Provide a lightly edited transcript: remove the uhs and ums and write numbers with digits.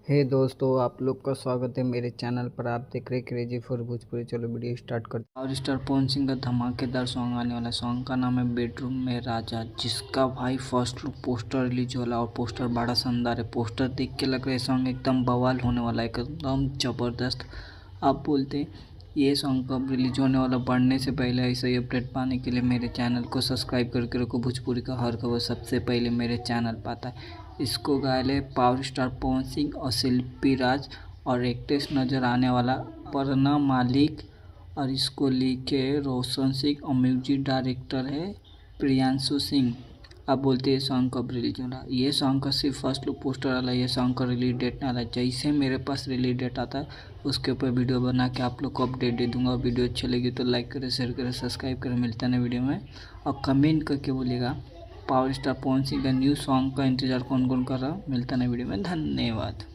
हे दोस्तों, आप लोग का स्वागत है मेरे चैनल पर। आप देख रहे क्रेजी फॉर भोजपुरी। चलो वीडियो स्टार्ट करते हैं। और स्टार पवन सिंह का धमाकेदार सॉन्ग आने वाला सॉन्ग का नाम है बेडरूम में राजा, जिसका भाई फर्स्ट लुक पोस्टर रिलीज होला और पोस्टर बड़ा शानदार है। पोस्टर देख के लग रहा है सॉन्ग एकदम बवाल होने वाला है, एकदम जबरदस्त। आप बोलते हैं ये सॉन्ग कब रिलीज होने वाला, बढ़ने से पहले ऐसा ही अपडेट पाने के लिए मेरे चैनल को सब्सक्राइब करके रखो। भोजपुरी का हर खबर सबसे पहले मेरे चैनल पर आता है। इसको गायले पावर स्टार पवन सिंह और शिल्पी राज और एक्ट्रेस नज़र आने वाला अपर्णा मलिक, और इसको लिखे रोशन सिंह और म्यूजिक डायरेक्टर है प्रियांशु सिंह। अब बोलते हैं सॉन्ग कब रिलीज हो रहा है। ये सॉन्ग का सिर्फ फर्स्ट लुक पोस्टर वाला, ये सॉन्ग का रिलीज डेट ना आला। जैसे मेरे पास रिलीज डेट आता है उसके ऊपर वीडियो बना के आप लोग को अपडेट दे दूंगा। वीडियो अच्छी लगी तो लाइक करें, शेयर करें, सब्सक्राइब करें। मिलता है ना वीडियो में, और कमेंट करके बोलिएगा पावर स्टार पवन सिंह का न्यू सॉन्ग का इंतजार कौन कौन कर रहा। मिलता है ना वीडियो में। धन्यवाद।